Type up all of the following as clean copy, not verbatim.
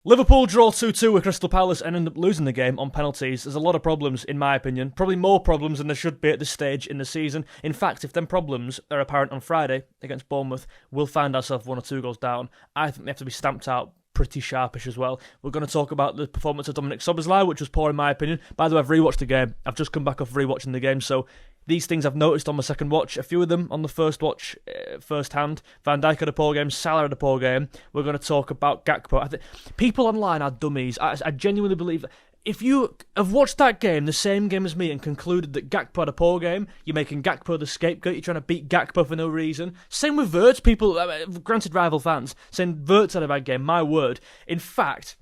Liverpool draw 2-2 with Crystal Palace and end up losing the game on penalties. There's a lot of problems, in my opinion. Probably more problems than there should be at this stage in the season. In fact, if them problems are apparent on Friday against Bournemouth, we'll find ourselves 1 or 2 goals down. I think they have to be stamped out pretty sharpish as well. We're going to talk about the performance of Dominic Szoboszlai, which was poor in my opinion. By the way, I've rewatched the game. I've just come back off rewatching the game, so these things I've noticed on my second watch, a few of them on the first watch, first hand. Van Dijk had a poor game, Salah had a poor game. We're going to talk about Gakpo. People online are dummies. I genuinely believe that if you have watched that game, the same game as me, and concluded that Gakpo had a poor game, you're making Gakpo the scapegoat, you're trying to beat Gakpo for no reason. Same with Wirtz, people, granted rival fans, saying Wirtz had a bad game, my word. In fact,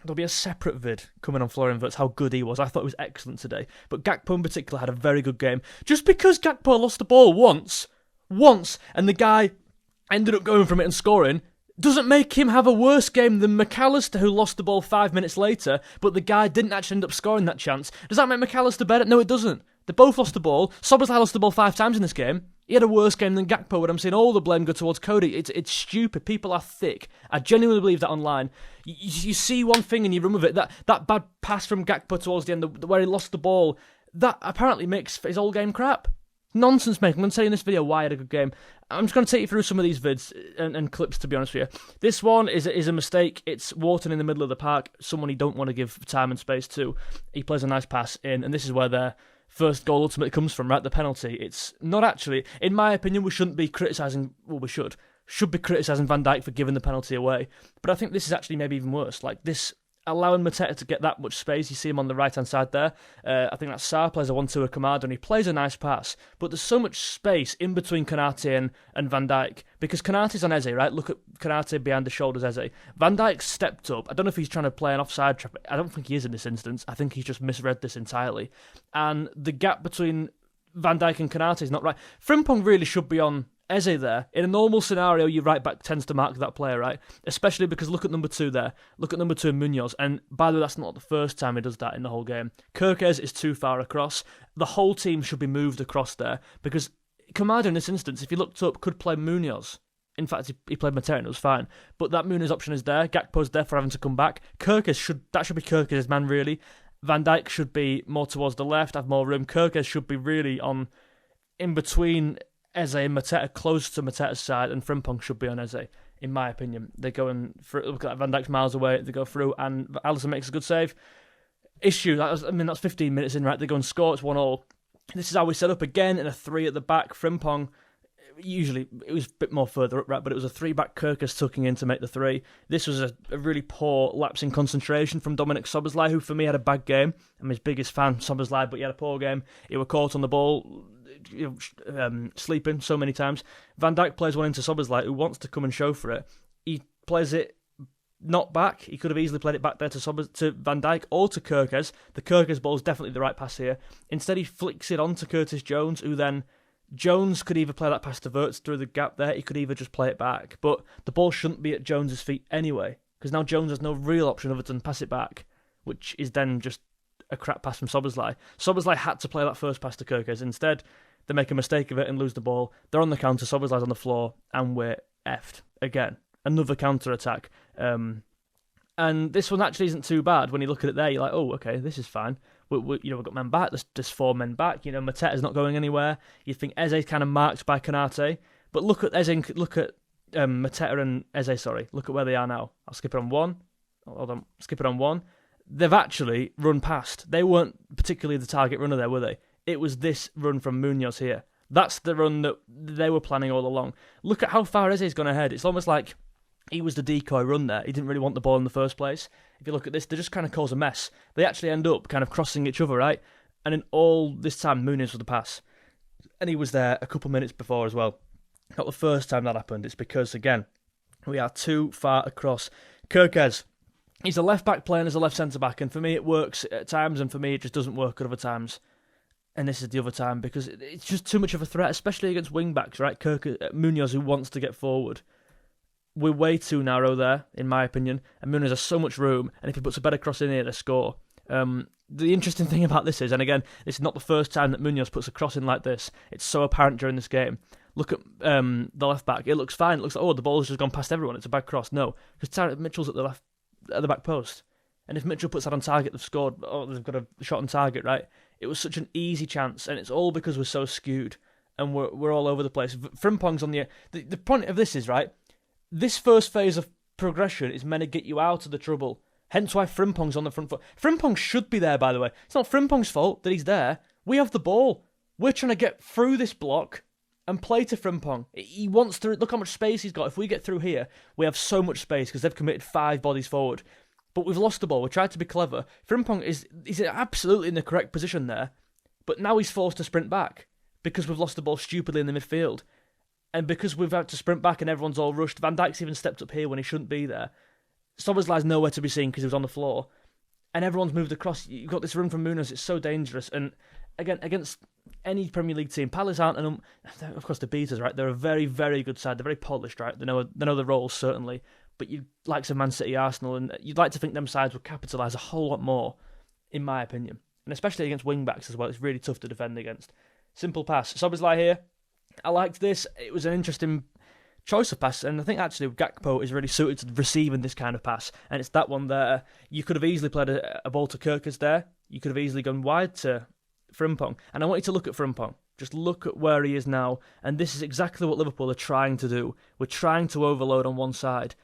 there'll be a separate vid coming on Florian Wirtz, how good he was. I thought he was excellent today. But Gakpo in particular had a very good game. Just because Gakpo lost the ball once, and the guy ended up going from it and scoring, doesn't make him have a worse game than McAllister, who lost the ball 5 minutes later, but the guy didn't actually end up scoring that chance. Does that make McAllister better? No, it doesn't. They both lost the ball. Szoboszlai lost the ball 5 times in this game. He had a worse game than Gakpo, and I'm seeing all the blame go towards Cody. It's stupid. People are thick. I genuinely believe that online. You see one thing and you run with it. That bad pass from Gakpo towards the end, where he lost the ball, that apparently makes his whole game crap. Nonsense, mate. I'm going to tell you in this video why I had a good game. I'm just going to take you through some of these vids and clips, to be honest with you. This one is a mistake. It's Wharton in the middle of the park, someone you don't want to give time and space to. He plays a nice pass in, and this is where their first goal ultimately comes from, right? The penalty. It's not actually, in my opinion, we shouldn't be criticising, well, we should be criticising Van Dijk for giving the penalty away. But I think this is actually maybe even worse. Like this, allowing Mateta to get that much space. You see him on the right-hand side there. I think that Sarr plays a 1-2 with Kamada, and he plays a nice pass. But there's so much space in between Konate and Van Dijk. Because Konate's on Eze, right? Look at Konate behind the shoulders, Eze. Van Dijk stepped up. I don't know if he's trying to play an offside trap. I don't think he is in this instance. I think he's just misread this entirely. And the gap between Van Dijk and Konate is not right. Frimpong really should be on Eze there. In a normal scenario, your right back tends to mark that player, right? Especially because look at number 2 there. Look at number 2 in Munoz. And by the way, that's not the first time he does that in the whole game. Kirkez is too far across. The whole team should be moved across there. Because Kamada in this instance, if you looked up, could play Munoz. In fact, he played Mateta and it was fine. But that Munoz option is there. Gakpo's there for having to come back. Kirkez should be Kirkez's man, really. Van Dijk should be more towards the left, have more room. Kirkez should be really on in between Eze and Mateta, close to Mateta's side, and Frimpong should be on Eze, in my opinion. They're going through, look at that, Van Dijk's miles away, they go through, and Alisson makes a good save. That's 15 minutes in, right? They go and score, it's 1-1. This is how we set up again, in a 3 at the back. Frimpong, usually, it was a bit more further up, right? But it was a 3-back Kirkez tucking in to make the 3. This was a really poor lapse in concentration from Dominic Szoboszlai, who for me had a bad game. I'm his biggest fan, Szoboszlai, but he had a poor game. He was caught on the ball, sleeping so many times. Van Dijk plays one into Szoboszlai, who wants to come and show for it. He plays it not back. He could have easily played it back there to Van Dijk or to Kirkez. The Kirkez ball is definitely the right pass here. Instead, he flicks it on to Curtis Jones, who then Jones could either play that pass to Wirtz through the gap there. He could either just play it back, but the ball shouldn't be at Jones's feet anyway, because now Jones has no real option other than pass it back, which is then just a crap pass from Szoboszlai. Szoboszlai had to play that first pass to Kirkez. Instead, they make a mistake of it and lose the ball. They're on the counter, Szoboszlai's on the floor, and we're effed again. Another counter-attack. And this one actually isn't too bad. When you look at it there, you're like, oh, okay, this is fine. We've got men back. There's 4 men back. Mateta's not going anywhere. You think Eze's kind of marked by Konate. But look at Eze, look at Mateta and Eze, sorry. Look at where they are now. I'll skip it on 1. Hold on, skip it on 1. They've actually run past. They weren't particularly the target runner there, were they? It was this run from Munoz here. That's the run that they were planning all along. Look at how far Eze's gone ahead. It's almost like he was the decoy run there. He didn't really want the ball in the first place. If you look at this, they just kind of cause a mess. They actually end up kind of crossing each other, right? And in all this time, Munoz was the pass. And he was there a couple minutes before as well. Not the first time that happened. It's because, again, we are too far across. Kirkez, he's a left-back playing as a left centre-back, and for me it works at times, and for me it just doesn't work at other times. And this is the other time, because it's just too much of a threat, especially against wing-backs, right? Munoz, who wants to get forward. We're way too narrow there, in my opinion, and Munoz has so much room, and if he puts a better cross in here, they score. The interesting thing about this is, and again, this is not the first time that Munoz puts a cross in like this. It's so apparent during this game. Look at the left back. It looks fine. It looks like, oh, the ball's just gone past everyone. It's a bad cross. No, because Tarek Mitchell's at the left at the back post. And if Mitchell puts that on target, they've scored. Oh, they've got a shot on target, right? It was such an easy chance, and it's all because we're so skewed and we're all over the place. Frimpong's on the point of this is, right, this first phase of progression is meant to get you out of the trouble. Hence why Frimpong's on the front foot. Frimpong should be there, by the way. It's not Frimpong's fault that he's there. We have the ball. We're trying to get through this block and play to Frimpong. He wants to... Look how much space he's got. If we get through here, we have so much space because they've committed 5 bodies forward. But we've lost the ball. We tried to be clever. Frimpong he's absolutely in the correct position there. But now he's forced to sprint back because we've lost the ball stupidly in the midfield. And because we've had to sprint back and everyone's all rushed, Van Dijk's even stepped up here when he shouldn't be there. Szoboszlai's nowhere to be seen because he was on the floor. And everyone's moved across. You've got this run from Munoz. It's so dangerous. And again, against any Premier League team, Palace aren't of course, the beaters, right? They're a very, very good side. They're very polished, right? They know the roles, certainly. But you'd like some Man City, Arsenal, and you'd like to think them sides would capitalise a whole lot more, in my opinion. And especially against wing-backs as well. It's really tough to defend against. Simple pass. Szoboszlai here. I liked this. It was an interesting choice of pass, and I think actually Gakpo is really suited to receiving this kind of pass, and it's that one there. You could have easily played a ball to Kirkers there. You could have easily gone wide to Frimpong, and I want you to look at Frimpong. Just look at where he is now, and this is exactly what Liverpool are trying to do. We're trying to overload on one side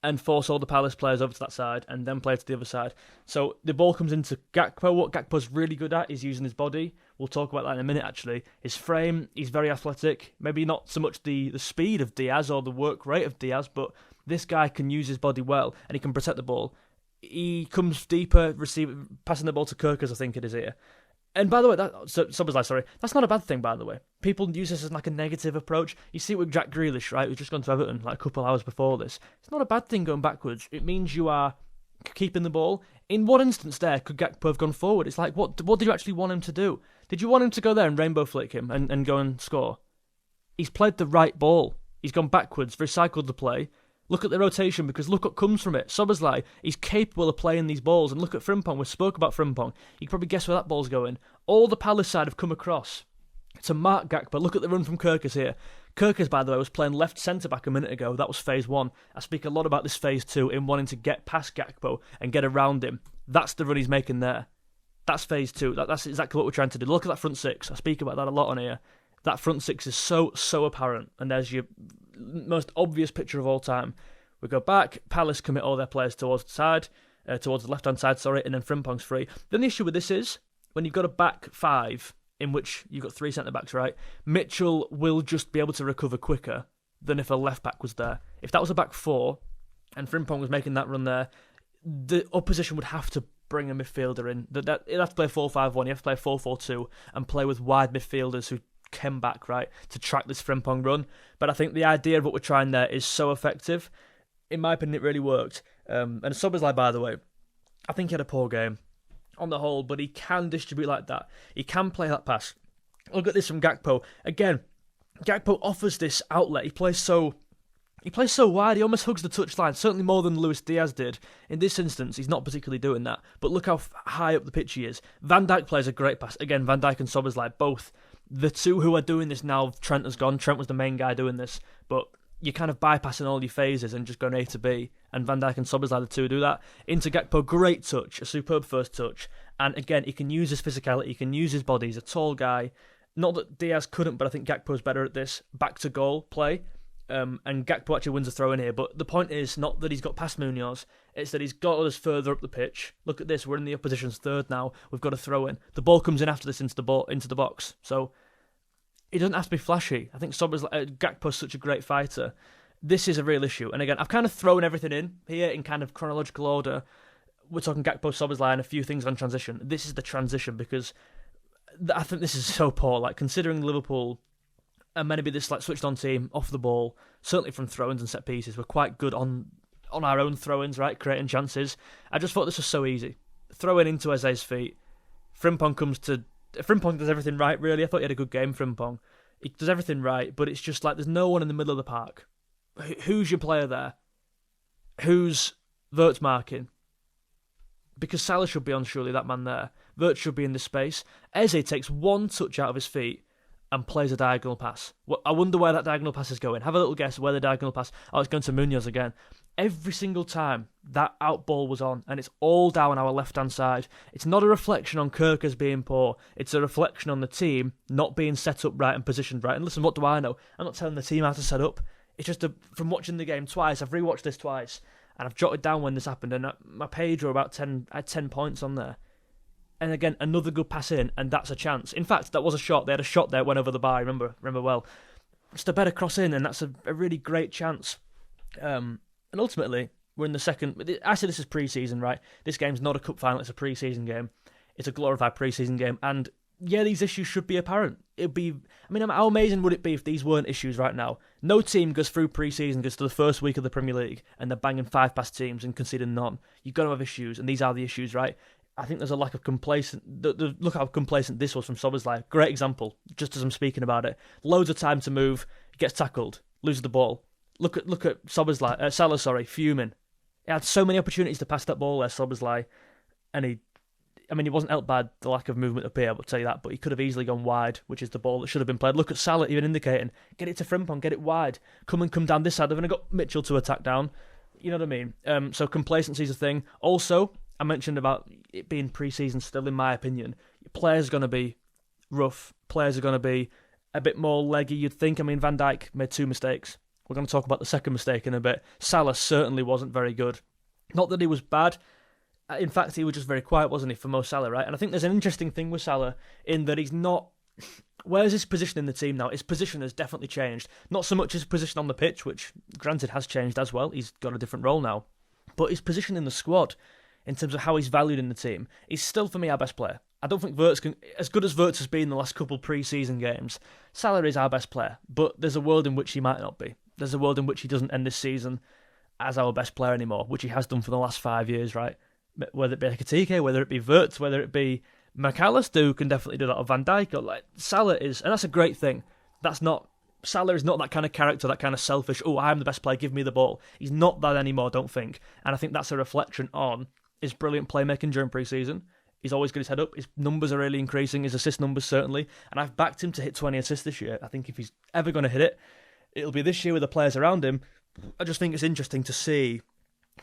and force all the Palace players over to that side and then play to the other side. So the ball comes into Gakpo. What Gakpo's really good at is using his body. We'll talk about that in a minute, actually. His frame, he's very athletic. Maybe not so much the speed of Diaz or the work rate of Diaz, but this guy can use his body well and he can protect the ball. He comes deeper, passing the ball to Kirkers, I think it is here. And by the way, that's not a bad thing, by the way. People use this as like a negative approach. You see it with Jack Grealish, right, who's just gone to Everton like a couple hours before this. It's not a bad thing going backwards. It means you are keeping the ball. In what instance there could Gakpo have gone forward? It's like, what did you actually want him to do? Did you want him to go there and rainbow flick him and go and score? He's played the right ball. He's gone backwards, recycled the play. Look at the rotation, because look what comes from it. Szoboszlai, he's capable of playing these balls. And look at Frimpong. We spoke about Frimpong. You can probably guess where that ball's going. All the Palace side have come across to mark Gakpo. Look at the run from Kirkers here. Kirkers, by the way, was playing left centre-back a minute ago. That was phase 1. I speak a lot about this phase 2 in wanting to get past Gakpo and get around him. That's the run he's making there. That's phase 2. That's exactly what we're trying to do. Look at that front 6. I speak about that a lot on here. That front 6 is so apparent. And there's your most obvious picture of all time. We go back, Palace commit all their players towards the side, towards the left-hand side, and then Frimpong's free. Then the issue with this is, when you've got a back 5, in which you've got 3 centre-backs, right, Mitchell will just be able to recover quicker than if a left-back was there. If that was a back 4, and Frimpong was making that run there, the opposition would have to bring a midfielder in. You'd have to play 4-5-1, you have to play 4-4-2, and play with wide midfielders who came back, right, to track this Frimpong run. But I think the idea of what we're trying there is so effective. In my opinion, it really worked. And Szoboszlai, by the way, I think he had a poor game on the whole, but he can distribute like that. He can play that pass. Look at this from Gakpo. Again, Gakpo offers this outlet. He plays so wide, he almost hugs the touchline, certainly more than Luis Diaz did. In this instance, he's not particularly doing that, but look how high up the pitch he is. Van Dijk plays a great pass. Again, Van Dijk and Szoboszlai, both. The two who are doing this now, Trent has gone. Trent was the main guy doing this, but you're kind of bypassing all your phases and just going A to B. And Van Dijk and Szoboszlai, the two do that. Into Gakpo, great touch, a superb first touch. And again, he can use his physicality, he can use his body. He's a tall guy. Not that Diaz couldn't, but I think Gakpo's better at this back to goal play. And Gakpo actually wins a throw in here. But the point is not that he's got past Munoz, it's that he's got us further up the pitch. Look at this, we're in the opposition's third now. We've got a throw in. The ball comes in after this into the box. So it doesn't have to be flashy. I think Gakpo's such a great fighter. This is a real issue. And again, I've kind of thrown everything in here in kind of chronological order. We're talking Gakpo, Szoboszlai, and a few things on transition. This is the transition because I think this is so poor. Like, considering Liverpool are meant to be this like switched on team off the ball, certainly from throw-ins and set pieces, we're quite good on our own throw-ins, right, creating chances. I just thought this was so easy. Throw in into Eze's feet. Frimpong does everything right, really. I thought he had a good game, Frimpong. He does everything right, but it's just like there's no one in the middle of the park. Who's your player there? Who's Wirtz marking? Because Salah should be on, surely, that man there. Wirtz should be in this space. Eze takes one touch out of his feet and plays a diagonal pass. I wonder where that diagonal pass is going. Have a little guess where the diagonal pass... Oh, it's going to Munoz again. Every single time that out ball was on, and it's all down our left-hand side. It's not a reflection on Kirkers being poor. It's a reflection on the team not being set up right and positioned right. And listen, what do I know? I'm not telling the team how to set up. It's just from watching the game twice. I've rewatched this twice, and I've jotted down when this happened. And my page were about 10. I had 10 points on there. And again, another good pass in, and that's a chance. In fact, that was a shot. They had a shot there, went over the bar. Remember well. Just a better cross in, and that's a really great chance. And ultimately, we're in the second. I say this is pre-season, right? This game's not a cup final; it's a pre-season game. It's a glorified pre-season game, and yeah, these issues should be apparent. It'd be. I mean, how amazing would it be if these weren't issues right now? No team goes through pre-season, goes to the first week of the Premier League, and they're banging 5 past teams and conceding none. You've got to have issues, and these are the issues, right? I think there's a lack of complacent. Look how complacent this was from Szoboszlai. Great example. Just as I'm speaking about it, loads of time to move, gets tackled, loses the ball. Look at Szoboszlai, Salah, fuming. He had so many opportunities to pass that ball there, Szoboszlai, and he wasn't helped by the lack of movement up here, I'll tell you that, but he could have easily gone wide, which is the ball that should have been played. Look at Salah even indicating, get it to Frimpong, get it wide, come down this side. They've only got Mitchell to attack down. You know what I mean? So complacency is a thing. Also, I mentioned about it being pre-season still, in my opinion. Players are going to be rough. Players are going to be a bit more leggy, you'd think. I mean, Van Dijk made 2 mistakes. We're going to talk about the second mistake in a bit. Salah certainly wasn't very good. Not that he was bad. In fact, he was just very quiet, wasn't he, for Mo Salah, right? And I think there's an interesting thing with Salah in that he's not... Where's his position in the team now? His position has definitely changed. Not so much his position on the pitch, which granted has changed as well. He's got a different role now. But his position in the squad, in terms of how he's valued in the team, he's still, for me, our best player. I don't think Wirtz can... As good as Wirtz has been in the last couple pre-season games, Salah is our best player. But there's a world in which he might not be. There's a world in which he doesn't end this season as our best player anymore, which he has done for the last 5 years, right? Whether it be Ekitike, whether it be Wirtz, whether it be McAllister, who can definitely do that, or Van Dijk, or like Salah is, and that's a great thing. Salah is not that kind of character, that kind of selfish, oh, I'm the best player, give me the ball. He's not that anymore, don't think. And I think that's a reflection on his brilliant playmaking during pre-season. He's always got his head up. His numbers are really increasing, his assist numbers certainly. And I've backed him to hit 20 assists this year. I think if he's ever going to hit it, it'll be this year with the players around him. I just think it's interesting to see.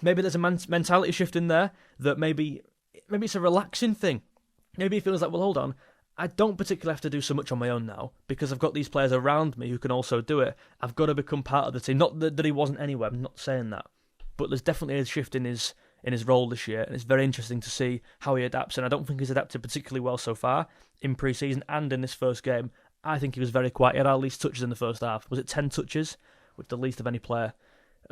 Maybe there's a mentality shift in there that maybe it's a relaxing thing. Maybe he feels like, well, hold on, I don't particularly have to do so much on my own now because I've got these players around me who can also do it. I've got to become part of the team. Not that he wasn't anywhere, I'm not saying that. But there's definitely a shift in his role this year, and it's very interesting to see how he adapts. And I don't think he's adapted particularly well so far in pre-season and in this first game. I think he was very quiet. He had our least touches in the first half. Was it 10 touches? Which the least of any player.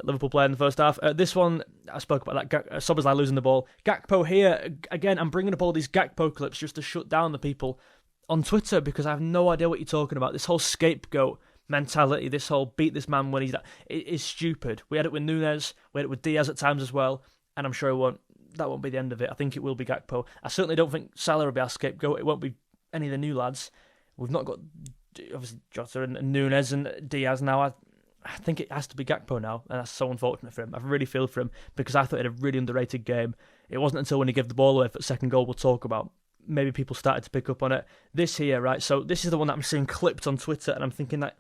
Liverpool player in the first half. This one, I spoke about that. Szoboszlai losing the ball. Gakpo here, again, I'm bringing up all these Gakpo clips just to shut down the people on Twitter because I have no idea what you're talking about. This whole scapegoat mentality, this whole beat this man when he's that, it is stupid. We had it with Nunez, we had it with Diaz at times as well, and I'm sure that won't be the end of it. I think it will be Gakpo. I certainly don't think Salah will be our scapegoat. It won't be any of the new lads. We've not got, obviously, Jota and Nunez and Diaz now. I think it has to be Gakpo now, and that's so unfortunate for him. I really feel for him because I thought he had a really underrated game. It wasn't until when he gave the ball away for the second goal we'll talk about. Maybe people started to pick up on it. This here, right, so this is the one that I'm seeing clipped on Twitter, and I'm thinking that,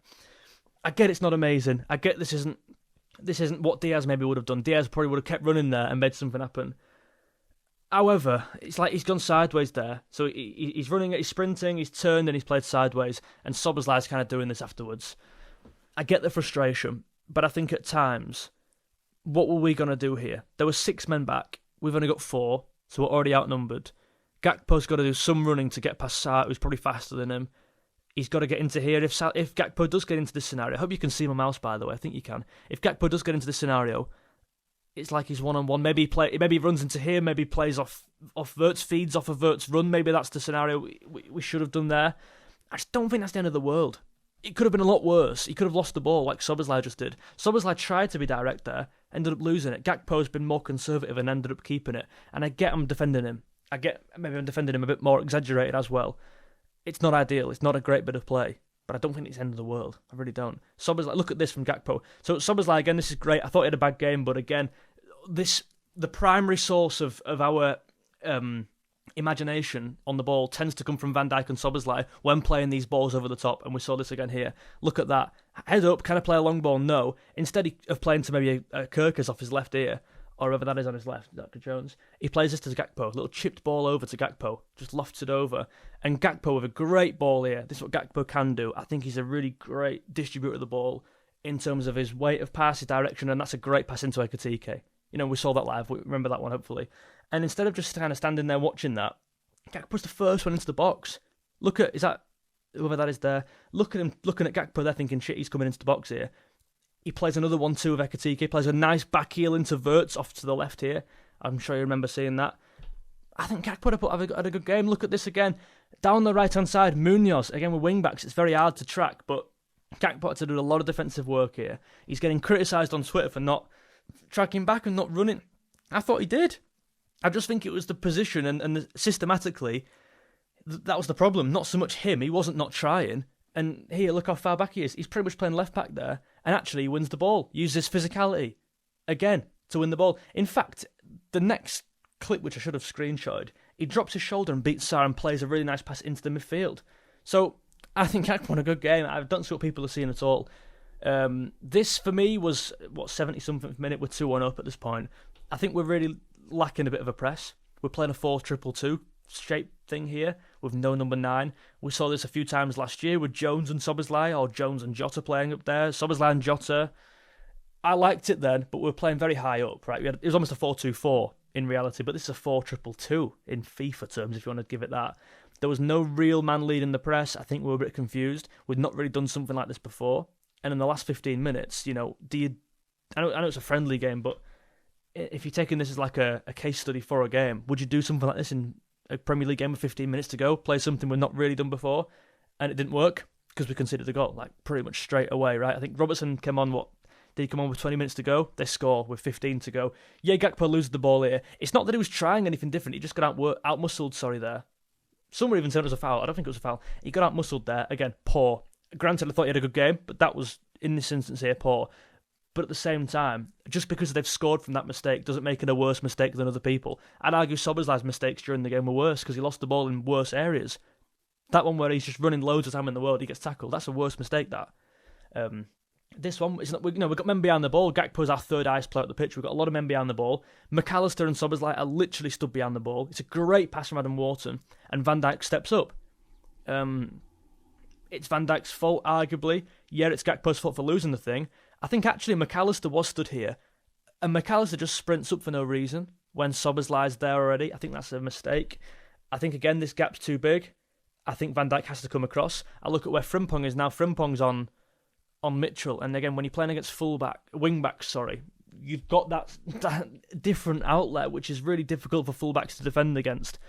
I get it's not amazing. I get this isn't what Diaz maybe would have done. Diaz probably would have kept running there and made something happen. However, it's like he's gone sideways there. So he's running, he's sprinting, he's turned, and he's played sideways, and Szoboszlai's kind of doing this afterwards. I get the frustration, but I think at times, what were we going to do here? There were 6 men back. We've only got 4, so we're already outnumbered. Gakpo's got to do some running to get past Sarr, who's probably faster than him. He's got to get into here. If Gakpo does get into this scenario, I hope you can see my mouse, by the way. I think you can. If Gakpo does get into this scenario, it's like he's one-on-one. Maybe he runs into here, maybe he plays off Wirtz, feeds off of Wirtz run. Maybe that's the scenario we should have done there. I just don't think that's the end of the world. It could have been a lot worse. He could have lost the ball like Szoboszlai just did. Szoboszlai tried to be direct there, ended up losing it. Gakpo's been more conservative and ended up keeping it. And I get I'm defending him. Maybe I'm defending him a bit more exaggerated as well. It's not ideal. It's not a great bit of play. But I don't think it's the end of the world. I really don't. Szoboszlai, look at this from Gakpo. So Szoboszlai, again, this is great. I thought he had a bad game, but again, the primary source of our imagination on the ball tends to come from Van Dijk and Szoboszlai when playing these balls over the top, and we saw this again here. Look at that. Head up, can I play a long ball? No. Instead of playing to maybe a Kirkers off his left ear, or whoever that is on his left, Dr. Jones, he plays this to Gakpo, a little chipped ball over to Gakpo, just lofts it over. And Gakpo with a great ball here. This is what Gakpo can do. I think he's a really great distributor of the ball in terms of his weight of pass, his direction, and that's a great pass into Ekitike. You know, we saw that live. We remember that one, hopefully. And instead of just kind of standing there watching that, Gakpo's the first one into the box. Look at, is that, whoever that is there, look at him looking at Gakpo there thinking, shit, he's coming into the box here. He plays another 1-2 with Ekitike, plays a nice back heel into Wirtz off to the left here. I'm sure you remember seeing that. I think Gakpo had a good game. Look at this again. Down the right-hand side, Munoz, again with wing-backs, it's very hard to track, but Gakpo had to do a lot of defensive work here. He's getting criticised on Twitter for not tracking back and not running. I thought he did. I just think it was the position and systematically, that was the problem. Not so much him. He wasn't not trying. And here, look how far back he is. He's pretty much playing left back there. And actually, he wins the ball. Uses physicality again to win the ball. In fact, the next clip, which I should have screenshotted, he drops his shoulder and beats Sarr and plays a really nice pass into the midfield. So I think Gakpo won a good game. I don't see what people are seeing at all. This, for me, was, 70-something minute. We're 2-1 up at this point. I think we're really lacking a bit of a press. We're playing a 4-2-2 shape thing here with no number 9. We saw this a few times last year with Jones and Szoboszlai, or Jones and Jota playing up there. Szoboszlai and Jota. I liked it then, but we were playing very high up, right? It was almost a 4-2-4 in reality, but this is a 4-2-2 in FIFA terms, if you want to give it that. There was no real man leading the press. I think we were a bit confused. We'd not really done something like this before. And in the last 15 minutes, you know, I know it's a friendly game, but if you're taking this as like a case study for a game, would you do something like this in a Premier League game with 15 minutes to go? Play something we've not really done before? And it didn't work because we conceded the goal, like pretty much straight away, right? I think Robertson came on, did he come on with 20 minutes to go? They score with 15 to go. Yeah, Gakpo loses the ball here. It's not that he was trying anything different. He just got out-muscled, there. Some were even saying it was a foul. I don't think it was a foul. He got out-muscled there. Again, poor. Granted, I thought he had a good game, but that was, in this instance here, poor. But at the same time, just because they've scored from that mistake doesn't make it a worse mistake than other people. I'd argue Szoboszlai's mistakes during the game were worse because he lost the ball in worse areas. That one where he's just running loads of time in the world, he gets tackled. That's a worse mistake, that. This one, it's not, we've got men behind the ball. Gakpo's our third highest player at the pitch. We've got a lot of men behind the ball. McAllister and Szoboszlai are literally stood behind the ball. It's a great pass from Adam Wharton, and Van Dijk steps up. It's Van Dijk's fault, arguably. Yeah, it's Gakpo's fault for losing the thing. I think actually McAllister was stood here, and McAllister just sprints up for no reason when Szoboszlai's there already. I think that's a mistake. I think, again, this gap's too big. I think Van Dijk has to come across. I look at where Frimpong is now. Frimpong's on Mitchell, and again, when you're playing against wing-backs, you've got that different outlet, which is really difficult for full-backs to defend against.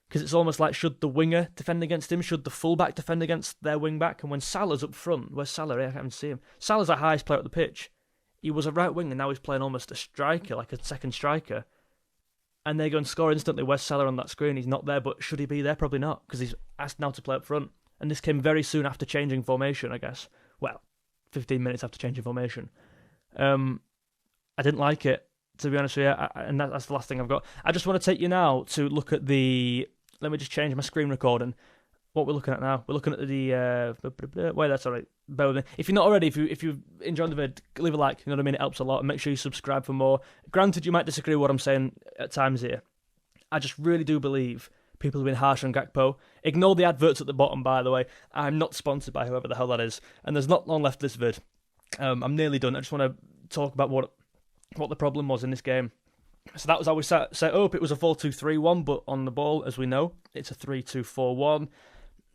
Because it's almost like, should the winger defend against him? Should the full-back defend against their wing-back? And when Salah's up front, where's Salah? I can't even see him. Salah's our highest player at the pitch. He was a right winger, now he's playing almost a striker, like a second striker. And they go and score instantly. Where's Salah on that screen? He's not there, but should he be there? Probably not, because he's asked now to play up front. And this came very soon after changing formation, I guess. Well, 15 minutes after changing formation. I didn't like it, to be honest with you, and that's the last thing I've got. I just want to take you now to look at the... Let me just change my screen recording. What we're looking at now. We're looking at the... Wait, that's all right. Bear with me. If you're not already, if you've enjoyed the vid, leave a like. You know what I mean? It helps a lot. And make sure you subscribe for more. Granted, you might disagree with what I'm saying at times here. I just really do believe people have been harsh on Gakpo. Ignore the adverts at the bottom, by the way. I'm not sponsored by whoever the hell that is. And there's not long left of this vid. I'm nearly done. I just want to talk about what the problem was in this game. So that was how we set up. It was a 4-2-3-1, but on the ball, as we know, it's a 3-2-4-1.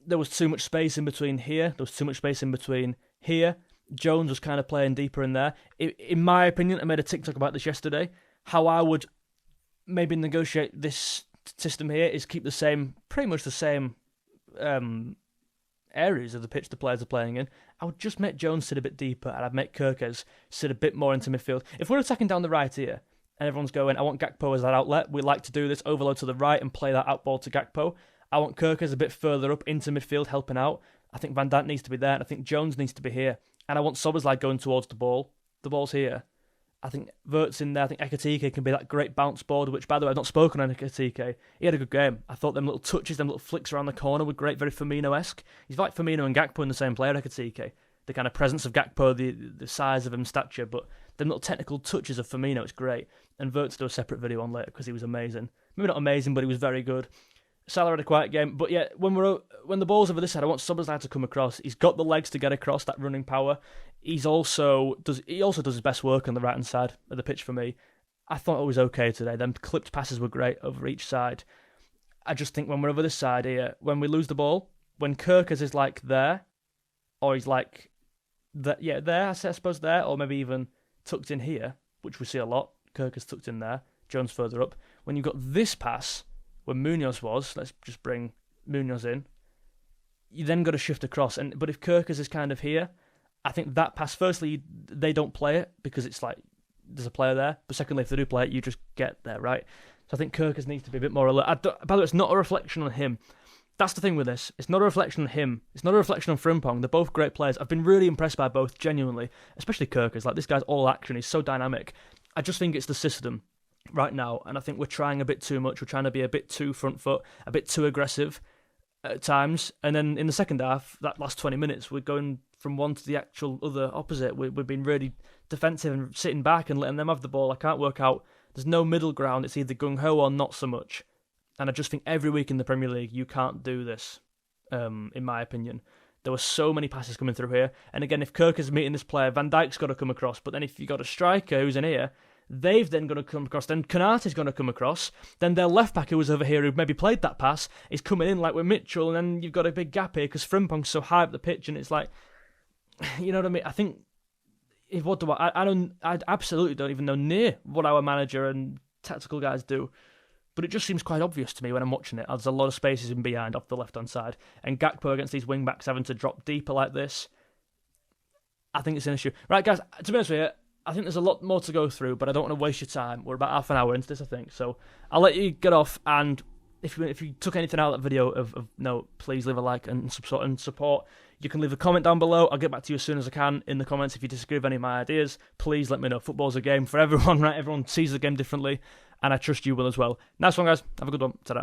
There was too much space in between here. There was too much space in between here. Jones was kind of playing deeper in there. In my opinion, I made a TikTok about this yesterday. How I would maybe negotiate this system here is keep pretty much the same areas of the pitch the players are playing in. I would just make Jones sit a bit deeper, and I'd make Kirkers sit a bit more into midfield. If we're attacking down the right here, and everyone's going, I want Gakpo as that outlet, we like to do this, overload to the right and play that out ball to Gakpo. I want Kirkers a bit further up into midfield, helping out. I think Van Dijk needs to be there, and I think Jones needs to be here. And I want Szoboszlai going towards the ball. The ball's here. I think Vert's in there. I think Ekitike can be that great bounce board, which, by the way, I've not spoken on Ekitike. He had a good game. I thought them little touches, them little flicks around the corner were great, very Firmino-esque. He's like Firmino and Gakpo in the same player, Ekitike. The kind of presence of Gakpo, the size of him, stature, but them little technical touches of Firmino, it's great. And Vert's do a separate video on later because he was amazing. Maybe not amazing, but he was very good. Salah had a quiet game, but yeah, when the ball's over this side, I want Szoboszlai to come across. He's got the legs to get across, that running power. He also does his best work on the right hand side of the pitch for me. I thought it was okay today. Them clipped passes were great over each side. I just think when we're over this side here, when we lose the ball, when Kirkers is like there, or he's like there, I suppose there, or maybe even tucked in here, which we see a lot. Kirkers tucked in there, Jones further up. When you've got this pass, where Munoz was, let's just bring Munoz in, you then got to shift across. But if Kirkers is kind of here, I think that pass, firstly, they don't play it because it's like there's a player there. But secondly, if they do play it, you just get there, right? So I think Kirkers needs to be a bit more alert. By the way, it's not a reflection on him. That's the thing with this. It's not a reflection on him. It's not a reflection on Frimpong. They're both great players. I've been really impressed by both, genuinely. Especially Kirkers. Like, this guy's all action. He's so dynamic. I just think it's the system right now, and I think we're trying a bit too much. We're trying to be a bit too front foot, a bit too aggressive at times, and then in the second half, that last 20 minutes, we're going from one to the actual other opposite. We've been really defensive and sitting back and letting them have the ball. I can't work out. There's no middle ground. It's either gung-ho or not so much. And I just think every week in the Premier League, you can't do this, in my opinion. There were so many passes coming through here. And again, if Kirk is meeting this player, Van Dijk's got to come across. But then if you've got a striker who's in here, they've then got to come across. Then Konate's going to come across. Then their left back who was over here who maybe played that pass is coming in like with Mitchell. And then you've got a big gap here because Frimpong's so high up the pitch. And it's like, you know what I mean? I think, I absolutely don't even know near what our manager and tactical guys do. But it just seems quite obvious to me when I'm watching it. There's a lot of spaces in behind off the left-hand side. And Gakpo against these wing-backs having to drop deeper like this, I think it's an issue. Right, guys, to be honest with you, I think there's a lot more to go through, but I don't want to waste your time. We're about half an hour into this, I think. So I'll let you get off, and if you took anything out of that video of note, please leave a like and support. You can leave a comment down below. I'll get back to you as soon as I can in the comments. If you disagree with any of my ideas, please let me know. Football's a game for everyone, right? Everyone sees the game differently, and I trust you will as well. Nice one, guys. Have a good one. Ta-da.